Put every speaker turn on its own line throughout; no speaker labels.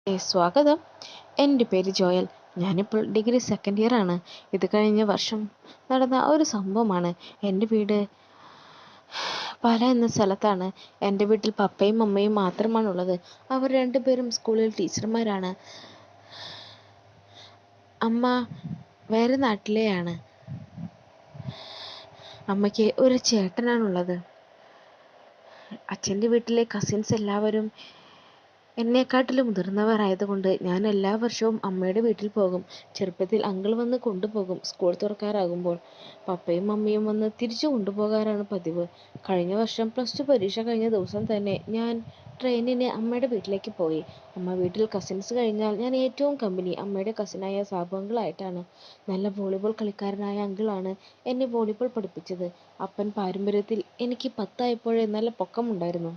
സ്വാഗതം. എൻ്റെ പേര് ജോയൽ. ഞാനിപ്പോൾ ഡിഗ്രി സെക്കൻഡ് ഇയർ ആണ്. ഇത് കഴിഞ്ഞ വർഷം നടന്ന ഒരു സംഭവമാണ്. എൻ്റെ വീട് പാല എന്ന സ്ഥലത്താണ്. എൻ്റെ വീട്ടിൽ പപ്പയും അമ്മയും മാത്രമാണുള്ളത്. അവർ രണ്ടുപേരും സ്കൂളിൽ ടീച്ചർമാരാണ്. അമ്മ വേറെ നാട്ടിലെയാണ്. അമ്മയ്ക്ക് ഒരു ചേട്ടനാണുള്ളത്. അച്ഛൻ്റെ വീട്ടിലെ കസിൻസ് എല്ലാവരും എന്നെക്കാട്ടിലും മുതിർന്നവർ ആയതുകൊണ്ട് ഞാൻ എല്ലാ വർഷവും അമ്മയുടെ വീട്ടിൽ പോകും. ചെറുപ്പത്തിൽ അങ്കിൾ വന്ന് കൊണ്ടുപോകും. സ്കൂൾ തുറക്കാറാകുമ്പോൾ പപ്പയും അമ്മയും വന്ന് തിരിച്ചു കൊണ്ടുപോകാറാണ് പതിവ്. കഴിഞ്ഞ വർഷം +2 പരീക്ഷ കഴിഞ്ഞ ദിവസം തന്നെ ഞാൻ ട്രെയിനിന് അമ്മയുടെ വീട്ടിലേക്ക് പോയി. അമ്മ വീട്ടിൽ കസിൻസ് കഴിഞ്ഞാൽ ഞാൻ ഏറ്റവും കമ്പനി അമ്മയുടെ കസിനായ സാബു അങ്കിളായിട്ടാണ്. നല്ല വോളിബോൾ കളിക്കാരനായ അങ്കിളാണ് എന്നെ വോളിബോൾ പഠിപ്പിച്ചത്. അപ്പൻ പാരമ്പര്യത്തിൽ എനിക്ക് 10 നല്ല പൊക്കമുണ്ടായിരുന്നു.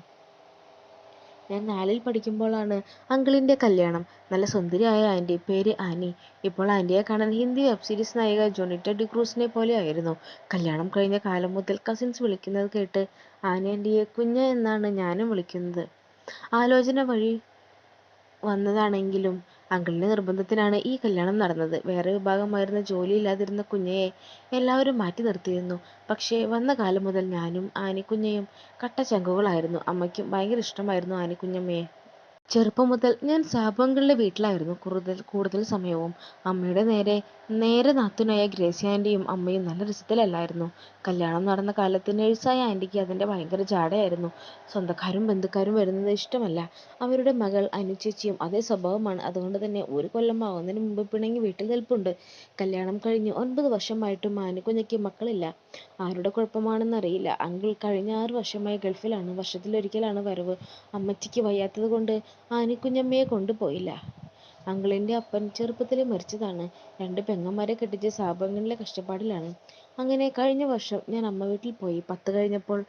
ഞാൻ 4ൽ പഠിക്കുമ്പോഴാണ് അങ്കിളിൻ്റെ കല്യാണം. നല്ല സുന്ദരിയായ ആൻറ്റി, പേര് ആനി. ഇപ്പോൾ ആൻറ്റിയെ കാണാൻ ഹിന്ദി വെബ് സീരീസ് നായിക ജോണിറ്റ ഡിക്രൂസിനെ പോലെയായിരുന്നു. കല്യാണം കഴിഞ്ഞ കാലം മുതൽ കസിൻസ് വിളിക്കുന്നത് കേട്ട് ആനി ആൻറ്റിയെ കുഞ്ഞ എന്നാണ് ഞാനും വിളിക്കുന്നത്. ആലോചന വഴി വന്നതാണെങ്കിലും അങ്കിളിൻ്റെ നിർബന്ധത്തിനാണ് ഈ കല്യാണം നടന്നത്. വേറെ വിഭാഗമായിരുന്ന ജോലിയില്ലാതിരുന്ന കുഞ്ഞയെ എല്ലാവരും മാറ്റി നിർത്തിയിരുന്നു. പക്ഷേ വന്ന കാലം മുതൽ ഞാനും ആനിക്കുഞ്ഞയും കട്ട ചങ്കുകളായിരുന്നു. അമ്മയ്ക്കും ഭയങ്കര ഇഷ്ടമായിരുന്നു ആനിക്കുഞ്ഞമ്മയെ. ചെറുപ്പം മുതൽ ഞാൻ സാബു അങ്കിളിൻ്റെ വീട്ടിലായിരുന്നു കൂടുതൽ സമയവും. അമ്മയുടെ നേരെ നാത്തൂനായ ഗ്രേസി ആൻറ്റിയും അമ്മയും നല്ല രസത്തിലല്ലായിരുന്നു. കല്യാണം നടന്ന കാലത്ത് നഴ്സായ ആൻറ്റിക്ക് അതിൻ്റെ ഭയങ്കര ജാടയായിരുന്നു. സ്വന്തക്കാരും ബന്ധുക്കാരും വരുന്നത് ഇഷ്ടമല്ല. അവരുടെ മകൾ അനുചേച്ചിയും അതേ സ്വഭാവമാണ്. അതുകൊണ്ട് തന്നെ ഒരു കൊല്ലം ആവുന്നതിന് മുമ്പ് പിണങ്ങി വീട്ടിൽ നിൽപ്പുണ്ട്. കല്യാണം കഴിഞ്ഞ് 9 വർഷമായിട്ടും ആനിക്കുഞ്ഞയ്ക്ക് മക്കളില്ല. ആരുടെ കുഴപ്പമാണെന്നറിയില്ല. അങ്കിൾ കഴിഞ്ഞ 6 വർഷമായി ഗൾഫിലാണ്. വർഷത്തിലൊരിക്കലാണ് വരവ്. അമ്മച്ചിക്ക് വയ്യാത്തത് കൊണ്ട് ആനിക്കുഞ്ഞമ്മയെ കൊണ്ടുപോയില്ല. അങ്കിളിൻ്റെ അപ്പൻ ചെറുപ്പത്തിലേ മരിച്ചതാണ്. 2 പെങ്ങന്മാരെ കെട്ടിച്ച് സാബു അങ്കിളിൻ്റെ കഷ്ടപ്പാടിലാണ്. അങ്ങനെ കഴിഞ്ഞ വർഷം ഞാൻ അമ്മ വീട്ടിൽ പോയി. 10 കഴിഞ്ഞപ്പോൾ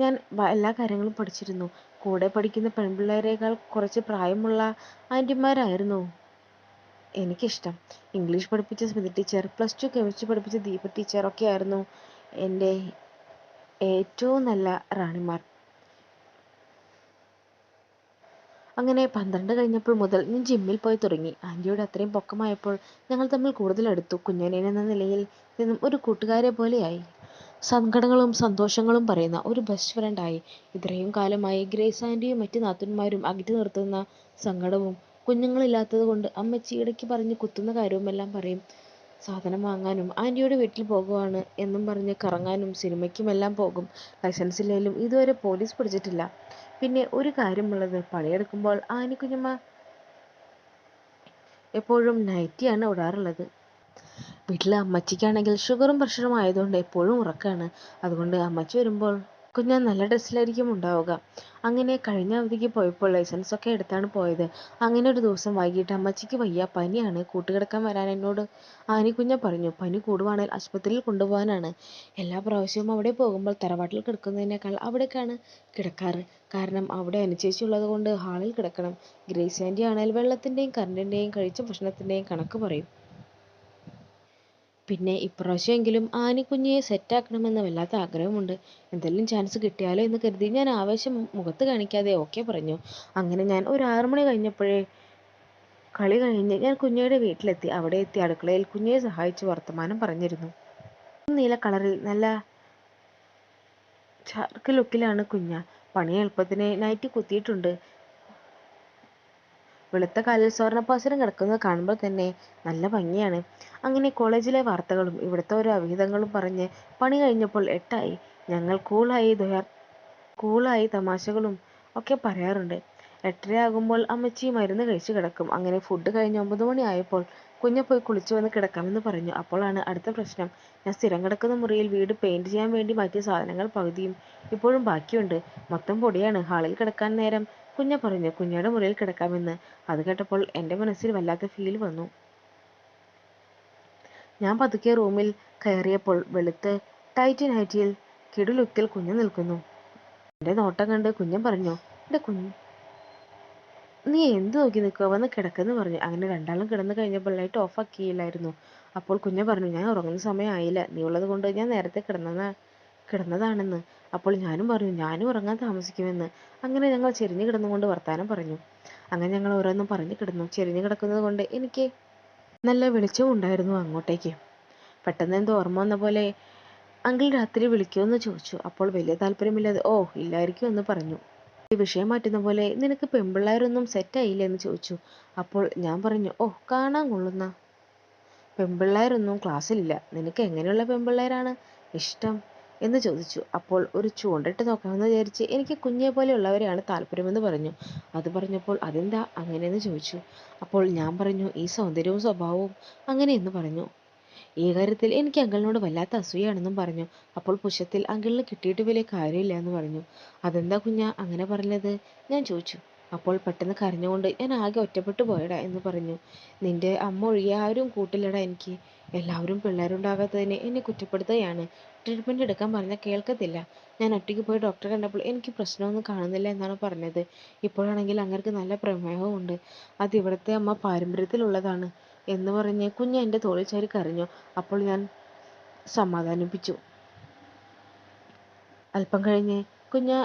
ഞാൻ എല്ലാ കാര്യങ്ങളും പഠിച്ചിരുന്നു. കൂടെ പഠിക്കുന്ന പെൺപിള്ളേരേക്കാൾ കുറച്ച് പ്രായമുള്ള ആൻറ്റിമാരായിരുന്നു എനിക്കിഷ്ടം. ഇംഗ്ലീഷ് പഠിപ്പിച്ച സ്മിതി ടീച്ചർ, +2 കെമിസ്ട്രി പഠിപ്പിച്ച ദീപ ടീച്ചർ ഒക്കെയായിരുന്നു എൻ്റെ ഏറ്റവും നല്ല റാണിമാർ. അങ്ങനെ 12 കഴിഞ്ഞപ്പോൾ മുതൽ ഞാൻ ജിമ്മിൽ പോയി തുടങ്ങി. ആൻറ്റിയുടെ അത്രയും പൊക്കമായപ്പോൾ ഞങ്ങൾ തമ്മിൽ കൂടുതൽ അടുത്തു. കുഞ്ഞനിയൻ എന്ന നിലയിൽ നിന്നും ഒരു കൂട്ടുകാരെ പോലെയായി. സങ്കടങ്ങളും സന്തോഷങ്ങളും പറയുന്ന ഒരു ബെസ്റ്റ് ഫ്രണ്ടായി. ഇത്രയും കാലമായി ഗ്രേസ് ആൻറ്റിയും മറ്റ് നാത്തൂന്മാരും അകറ്റി നിർത്തുന്ന സങ്കടവും കുഞ്ഞുങ്ങളില്ലാത്തത് കൊണ്ട് അമ്മച്ചി ഇടയ്ക്ക് പറഞ്ഞ് കുത്തുന്ന കാര്യവുമെല്ലാം പറയും. സാധനം വാങ്ങാനും ആൻറ്റിയുടെ വീട്ടിൽ പോകുവാണ് എന്നും പറഞ്ഞ് കറങ്ങാനും സിനിമയ്ക്കുമെല്ലാം പോകും. ലൈസൻസ് ഇല്ലെങ്കിലും ഇതുവരെ പോലീസ് പിടിച്ചിട്ടില്ല. പിന്നെ ഒരു കാര്യമുള്ളത്, പണിയെടുക്കുമ്പോൾ ആനിക്കുഞ്ഞമ്മ എപ്പോഴും നൈറ്റിയാണ് ഇടാറുള്ളത്. വീട്ടിൽ അമ്മച്ചിക്കാണെങ്കിൽ ഷുഗറും പ്രഷറും ആയതുകൊണ്ട് എപ്പോഴും ഉറക്കമാണ്. അതുകൊണ്ട് അമ്മച്ചി വരുമ്പോൾ കുഞ്ഞാൻ നല്ല ഡ്രസ്സിലായിരിക്കും ഉണ്ടാവുക. അങ്ങനെ കഴിഞ്ഞ അവധിക്ക് പോയപ്പോൾ ലൈസൻസൊക്കെ എടുത്താണ് പോയത്. അങ്ങനെ ഒരു ദിവസം വൈകിട്ട് അമ്മച്ചിക്ക് വയ്യ, പനിയാണ്, കൂട്ടുകിടക്കാൻ വരാൻ എന്നോട് ആനിക്കുഞ്ഞ പറഞ്ഞു. പനി കൂടുവാണെങ്കിൽ ആശുപത്രിയിൽ കൊണ്ടുപോകാനാണ്. എല്ലാ പ്രാവശ്യവും അവിടെ പോകുമ്പോൾ തറവാട്ടിൽ കിടക്കുന്നതിനേക്കാൾ അവിടേക്കാണ് കിടക്കാറ്. കാരണം അവിടെ അനുചേച്ചി ഉള്ളത് കൊണ്ട് ഹാളിൽ കിടക്കണം. ഗ്രേസ് ആൻറ്റി ആണെങ്കിൽ വെള്ളത്തിൻ്റെയും കറണ്ടിൻ്റെയും കഴിച്ച ഭക്ഷണത്തിൻ്റെയും കണക്ക് പറയും. പിന്നെ ഇപ്രാവശ്യമെങ്കിലും ആനിക്കുഞ്ഞിയെ സെറ്റാക്കണമെന്ന് വല്ലാത്ത ആഗ്രഹമുണ്ട്. എന്തെങ്കിലും ചാൻസ് കിട്ടിയാലോ എന്ന് കരുതി ഞാൻ ആവേശം മുഖത്ത് കാണിക്കാതെ ഓക്കെ പറഞ്ഞു. അങ്ങനെ ഞാൻ ഒരു 6 മണി കഴിഞ്ഞപ്പോഴേ കളി കഴിഞ്ഞ് ഞാൻ കുഞ്ഞയുടെ വീട്ടിലെത്തി. അവിടെ എത്തി അടുക്കളയിൽ കുഞ്ഞയെ സഹായിച്ച് വർത്തമാനം പറഞ്ഞിരുന്നു. നീല കളറിൽ നല്ല ചാർക്ക് ലുക്കിലാണ് കുഞ്ഞ. പണി എളുപ്പത്തിന് നൈറ്റി കുത്തിയിട്ടുണ്ട്. വെളുത്ത കാലിൽ സ്വർണ്ണപ്പാസരം കിടക്കുന്നത് കാണുമ്പോൾ തന്നെ നല്ല ഭംഗിയാണ്. അങ്ങനെ കോളേജിലെ വാർത്തകളും ഇവിടുത്തെ ഓരോ അവിഹിതങ്ങളും പറഞ്ഞ് പണി കഴിഞ്ഞപ്പോൾ 8 ഞങ്ങൾ കൂളായി തമാശകളും ഒക്കെ പറയാറുണ്ട്. 8:30 ആകുമ്പോൾ അമ്മച്ചി മരുന്ന് കഴിച്ച് കിടക്കും. അങ്ങനെ ഫുഡ് കഴിഞ്ഞ് 9 മണി ആയപ്പോൾ കുഞ്ഞ് പോയി കുളിച്ചു വന്ന് കിടക്കാമെന്ന് പറഞ്ഞു. അപ്പോഴാണ് അടുത്ത പ്രശ്നം. ഞാൻ സ്ഥിരം കിടക്കുന്ന മുറിയിൽ വീട് പെയിന്റ് ചെയ്യാൻ വേണ്ടി മാറ്റിയ സാധനങ്ങൾ പകുതിയും ഇപ്പോഴും ബാക്കിയുണ്ട്. മൊത്തം പൊടിയാണ്. ഹാളിൽ കിടക്കാൻ നേരം കുഞ്ഞ പറഞ്ഞു കുഞ്ഞയുടെ മുറിയിൽ കിടക്കാമെന്ന്. അത് കേട്ടപ്പോൾ എൻ്റെ മനസ്സിൽ വല്ലാത്ത ഫീൽ വന്നു. ഞാൻ പതുക്കെ റൂമിൽ കയറിയപ്പോൾ വെളുത്ത് ടൈറ്റ് നൈറ്റിയിൽ കിടു ലുക്കിൽ കുഞ്ഞ് നിൽക്കുന്നു. എൻ്റെ നോട്ടം കണ്ട് കുഞ്ഞൻ പറഞ്ഞു, എൻ്റെ കുഞ്ഞ് നീ എന്ത് നോക്കി നിൽക്കുക, വന്ന് കിടക്കെന്ന് പറഞ്ഞു. അങ്ങനെ രണ്ടാളും കിടന്നു കഴിഞ്ഞപ്പോൾ ലൈറ്റ് ഓഫാക്കിയില്ലായിരുന്നു. അപ്പോൾ കുഞ്ഞ് പറഞ്ഞു, ഞാൻ ഉറങ്ങുന്ന സമയം ആയില്ല, നീ ഉള്ളത് കൊണ്ട് ഞാൻ നേരത്തെ കിടന്നെന്നാ കിടന്നതാണെന്ന്. അപ്പോൾ ഞാനും പറഞ്ഞു ഞാനും ഉറങ്ങാൻ താമസിക്കുമെന്ന്. അങ്ങനെ ഞങ്ങൾ ചെരിഞ്ഞു കിടന്നുകൊണ്ട് വർത്താനം പറഞ്ഞു. അങ്ങനെ ഞങ്ങൾ ഓരോന്നും പറഞ്ഞു കിടന്നു. ചെരിഞ്ഞു കിടക്കുന്നത് കൊണ്ട് എനിക്ക് നല്ല വെളിച്ചവും ഉണ്ടായിരുന്നു അങ്ങോട്ടേക്ക്. പെട്ടെന്ന് എന്തോ ഓർമ്മ വന്ന പോലെ അങ്കിൾ രാത്രി വിളിക്കുമെന്ന് ചോദിച്ചു. അപ്പോൾ വലിയ താല്പര്യമില്ലാതെ ഓ ഇല്ലായിരിക്കും എന്ന് പറഞ്ഞു. ഈ വിഷയം മാറ്റുന്ന പോലെ നിനക്ക് പെൺപിള്ളേരൊന്നും സെറ്റായില്ലേ എന്ന് ചോദിച്ചു. അപ്പോൾ ഞാൻ പറഞ്ഞു ഓ കാണാൻ കൊള്ളുന്ന പെൺപിള്ളേരൊന്നും ക്ലാസ്സിലില്ല. നിനക്ക് എങ്ങനെയുള്ള പെൺപിള്ളേരാണ് ഇഷ്ടം എന്ന് ചോദിച്ചു. അപ്പോൾ ഒരു ചൂണ്ടിട്ട് നോക്കാമെന്ന് വിചാരിച്ച് എനിക്ക് കുഞ്ഞെ പോലെയുള്ളവരെയാണ് താല്പര്യമെന്ന് പറഞ്ഞു. അത് പറഞ്ഞപ്പോൾ അതെന്താ അങ്ങനെയെന്ന് ചോദിച്ചു. അപ്പോൾ ഞാൻ പറഞ്ഞു ഈ സൗന്ദര്യവും സ്വഭാവവും അങ്ങനെയെന്ന് പറഞ്ഞു. ഈ കാര്യത്തിൽ എനിക്ക് അങ്കിളിനോട് വല്ലാത്ത അസൂയാണെന്നും പറഞ്ഞു. അപ്പോൾ പുച്ഛത്തിൽ അങ്കിളിന് കിട്ടിയിട്ട് വലിയ കാര്യമില്ല എന്ന് പറഞ്ഞു. അതെന്താ കുഞ്ഞാ അങ്ങനെ പറഞ്ഞത് ഞാൻ ചോദിച്ചു. അപ്പോൾ പെട്ടെന്ന് കരഞ്ഞുകൊണ്ട് ഞാൻ ആകെ ഒറ്റപ്പെട്ടു പോയടാ എന്ന് പറഞ്ഞു. നിന്റെ അമ്മ ഒഴികെ ആരും കൂട്ടില്ലടാ എനിക്ക്. എല്ലാവരും പിള്ളേരുണ്ടാകാത്തതിന് എന്നെ കുറ്റപ്പെടുത്തുകയാണ്. ട്രീറ്റ്മെൻറ്റ് എടുക്കാൻ പറഞ്ഞാൽ കേൾക്കത്തില്ല. ഞാൻ ഒറ്റയ്ക്ക് പോയി ഡോക്ടറെ കണ്ടപ്പോൾ എനിക്ക് പ്രശ്നമൊന്നും കാണുന്നില്ല എന്നാണ് പറഞ്ഞത്. ഇപ്പോഴാണെങ്കിൽ അങ്ങേർക്ക് നല്ല പ്രമേഹമുണ്ട്. അത് ഇവിടുത്തെ അമ്മ പാരമ്പര്യത്തിലുള്ളതാണ് എന്ന് പറഞ്ഞ് കുഞ്ഞ് എൻ്റെ തോളിൽ ചാരി കരഞ്ഞു. അപ്പോൾ ഞാൻ സമാധാനിപ്പിച്ചു. അല്പം കഴിഞ്ഞ് കുഞ്ഞ്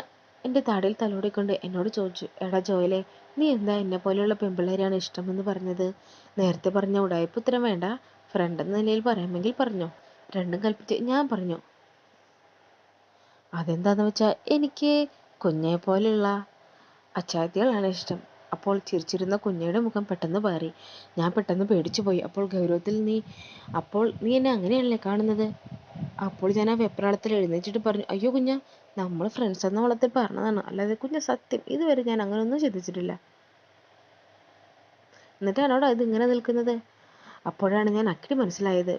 എൻ്റെ താടിയിൽ തലോടിക്കൊണ്ട് എന്നോട് ചോദിച്ചു, എടാ ജോയലെ, നീ എന്താ എന്നെ പോലെയുള്ള പെൺപിള്ളേരെയാണ് ഇഷ്ടമെന്ന് പറഞ്ഞത്? നേരത്തെ പറഞ്ഞ ഉടായിപ്പ് ഉത്തരം വേണ്ട, ഫ്രണ്ട് എന്ന നിലയിൽ പറയാമെങ്കിൽ പറഞ്ഞോ. രണ്ടും കൽപ്പിച്ച് ഞാൻ പറഞ്ഞു, അതെന്താന്ന് വെച്ചാൽ എനിക്ക് കുഞ്ഞെ പോലെയുള്ള അച്ചായത്തികളാണ് ഇഷ്ടം. അപ്പോൾ ചിരിച്ചിരുന്ന കുഞ്ഞയുടെ മുഖം പെട്ടെന്ന് പാറി. ഞാൻ പെട്ടെന്ന് പേടിച്ചു പോയി. അപ്പോൾ നീ എന്നെ അങ്ങനെയല്ലേ കാണുന്നത്? അപ്പോൾ ഞാൻ ആ വെപ്രാളത്തിൽ എഴുന്നേറ്റിട്ട് പറഞ്ഞു, അയ്യോ കുഞ്ഞ, നമ്മൾ ഫ്രണ്ട്സ് എന്ന വളത്തിൽ പറഞ്ഞതാണ്, അല്ലാതെ കുഞ്ഞ സത്യം ഇതുവരെ ഞാൻ അങ്ങനെയൊന്നും ചിന്തിച്ചിട്ടില്ല. എന്നിട്ടാണോടാ ഇത് ഇങ്ങനെ നിൽക്കുന്നത്? അപ്പോഴാണ് ഞാൻ അക്കിടി മനസ്സിലായത്.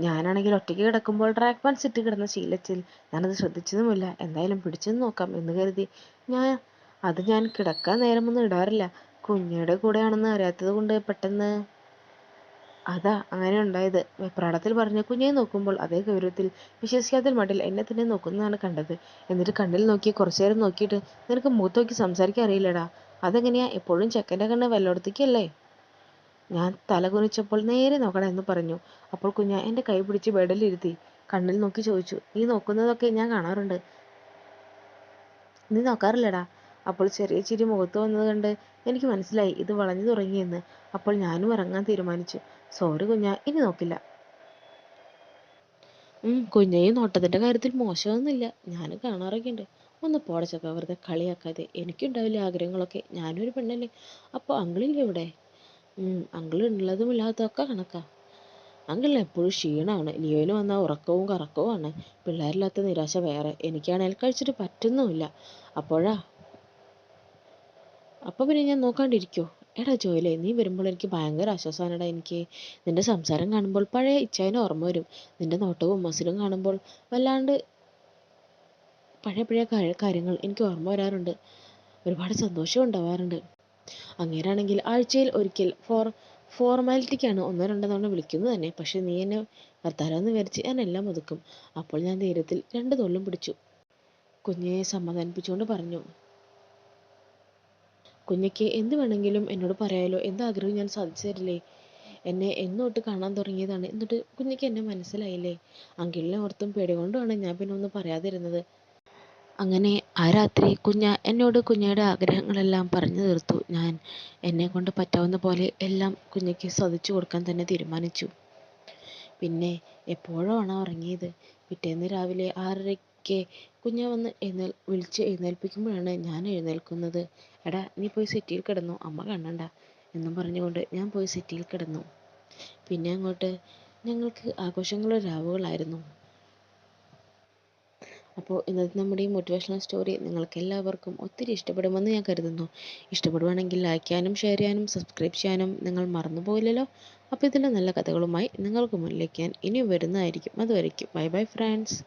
ഞാനാണെങ്കിൽ ഒറ്റയ്ക്ക് കിടക്കുമ്പോൾ ട്രാക്ക് പാൻസ് ഇട്ട് കിടന്ന ശീലത്തിൽ ഞാനത് ശ്രദ്ധിച്ചതുമില്ല. എന്തായാലും പിടിച്ചു നോക്കാം എന്ന് കരുതി ഞാൻ കിടക്കാൻ നേരമൊന്നും ഇടാറില്ല. കുഞ്ഞിയുടെ കൂടെയാണെന്ന് അറിയാത്തത് കൊണ്ട് പെട്ടെന്ന് അതാ അങ്ങനെ ഉണ്ടായത്. വെപ്രാളത്തിൽ പറഞ്ഞ് കുഞ്ഞിനെ നോക്കുമ്പോൾ അതേ ഗൗരവത്തിൽ വിശ്വസിക്കാത്ത മട്ടിൽ എന്നെ തന്നെ നോക്കുന്നതാണ് കണ്ടത്. എന്നിട്ട് കണ്ണിൽ നോക്കി കുറച്ചുനേരം നോക്കിയിട്ട്, നിനക്ക് മുഖത്ത് നോക്കി സംസാരിക്കാൻ അറിയില്ലടാ, അതെങ്ങനെയാ? എപ്പോഴും ചെക്കൻ്റെ കണ്ണ് വല്ലോടത്തേക്കല്ലേ? ഞാൻ തല കുനിച്ചപ്പോൾ നേരെ നോക്കണം എന്ന് പറഞ്ഞു. അപ്പോൾ കുഞ്ഞ എൻ്റെ കൈ പിടിച്ച് ബെഡിലിരുത്തി കണ്ണിൽ നോക്കി ചോദിച്ചു, നീ നോക്കുന്നതൊക്കെ ഞാൻ കാണാറുണ്ട്, നീ നോക്കാറില്ലടാ? അപ്പോൾ ചെറിയ ചിരി മുഖത്ത് വന്നത് കണ്ട് എനിക്ക് മനസ്സിലായി ഇത് വളഞ്ഞു തുടങ്ങിയെന്ന്. അപ്പോൾ ഞാനും ഇറങ്ങാൻ തീരുമാനിച്ചു. സോറി കുഞ്ഞ, ഇനി നോക്കില്ല. കുഞ്ഞയും നോട്ടത്തിൻ്റെ കാര്യത്തിൽ മോശമൊന്നുമില്ല, ഞാനും കാണാറൊക്കെ ഉണ്ട്. ഒന്ന് പോടച്ചക്ക, വെറുതെ കളിയാക്കാതെ. എനിക്കുണ്ടാവില്ല ആഗ്രഹങ്ങളൊക്കെ, ഞാനൊരു പെണ്ണല്ലേ. അപ്പോൾ അങ്കിളില്ലേ ഇവിടെ? അങ്കിൾ ഉള്ളതും ഇല്ലാത്തതൊക്കെ കണക്കാ. അങ്കിളിന് എപ്പോഴും ക്ഷീണമാണ്. ലിയോന് വന്നാൽ ഉറക്കവും കറക്കവുമാണ്. പിള്ളേരില്ലാത്ത നിരാശ വേറെ. എനിക്കാണെങ്കിൽ കഴിച്ചിട്ട് പറ്റുന്നുമില്ല. അപ്പോൾ പിന്നെ ഞാൻ നോക്കാണ്ടിരിക്കോ? എടാ ജോയിലേ, നീ വരുമ്പോൾ എനിക്ക് ഭയങ്കര ആശ്വാസമാണെടാ. എനിക്ക് നിന്റെ സംസാരം കാണുമ്പോൾ പഴയ ഇച്ചായനെ ഓർമ്മ വരും. നിന്റെ നോട്ടവും മസിലും കാണുമ്പോൾ വല്ലാണ്ട് പഴയ പഴയ കാര്യങ്ങൾ എനിക്ക് ഓർമ്മ വരാറുണ്ട്. ഒരുപാട് സന്തോഷം ഉണ്ടാവാറുണ്ട്. അങ്ങേരാണെങ്കിൽ ആഴ്ചയിൽ ഒരിക്കൽ ഫോർമാലിറ്റിക്കാണ് ഒന്നോ രണ്ടോ തവണ വിളിക്കുന്നത് തന്നെ. പക്ഷെ നീ എന്നെ വർത്താനെന്ന് വിചാരിച്ച് ഞാൻ എല്ലാം ഒതുക്കും. അപ്പോൾ ഞാൻ ധൈര്യത്തിൽ 2 തോളിലും പിടിച്ചു കുഞ്ഞിനെ സമാധാനിപ്പിച്ചുകൊണ്ട് പറഞ്ഞു, കുഞ്ഞിക്ക് എന്ത് വേണമെങ്കിലും എന്നോട് പറയാലോ, എന്താഗ്രഹവും ഞാൻ സാധിച്ചു തരില്ലേ? എന്നെ എന്നോട്ട് കാണാൻ തുടങ്ങിയതാണ്, എന്നിട്ട് കുഞ്ഞിക്ക് എന്നെ മനസ്സിലായില്ലേ? അങ്കിളിനെ ഓർത്തും പേടി കൊണ്ടുമാണ് ഞാൻ പിന്നെ ഒന്നും പറയാതിരുന്നത്. അങ്ങനെ ആ രാത്രി എന്നോട് കുഞ്ഞയുടെ ആഗ്രഹങ്ങളെല്ലാം പറഞ്ഞു തീർത്തു. ഞാൻ എന്നെക്കൊണ്ട് പറ്റാവുന്ന പോലെ എല്ലാം കുഞ്ഞിക്ക് സാധിച്ചു കൊടുക്കാൻ തന്നെ തീരുമാനിച്ചു. പിന്നെ എപ്പോഴോ ആണ് ഉറങ്ങിയത്. പിറ്റേന്ന് രാവിലെ 6:30-ക്ക് കുഞ്ഞ് വന്ന് വിളിച്ച് എഴുന്നേൽപ്പിക്കുമ്പോഴാണ് ഞാൻ എഴുന്നേൽക്കുന്നത്. എടാ നീ പോയി സെറ്റിയിൽ കിടന്നു, അമ്മ കാണണ്ട എന്നും പറഞ്ഞുകൊണ്ട് ഞാൻ പോയി സെറ്റിയിൽ കിടന്നു. പിന്നെ അങ്ങോട്ട് ഞങ്ങൾക്ക് ആഘോഷങ്ങളുടെ രാവുകളായിരുന്നു. അപ്പോൾ ഇന്നത്തെ നമ്മുടെ ഈ മോട്ടിവേഷണൽ സ്റ്റോറി നിങ്ങൾക്ക് എല്ലാവർക്കും ഒത്തിരി ഇഷ്ടപ്പെടുമെന്ന് ഞാൻ കരുതുന്നു. ഇഷ്ടപ്പെടുവാണെങ്കിൽ ലൈക്ക് ചെയ്യാനും ഷെയർ ചെയ്യാനും സബ്സ്ക്രൈബ് ചെയ്യാനും നിങ്ങൾ മറന്നുപോയില്ലല്ലോ. അപ്പോൾ ഇതിലെ നല്ല കഥകളുമായി നിങ്ങൾക്ക് മുന്നിലേക്ക് ഞാൻ ഇനിയും വരുന്നതായിരിക്കും. അതുവരേക്കും ബൈ ബൈ ഫ്രണ്ട്സ്.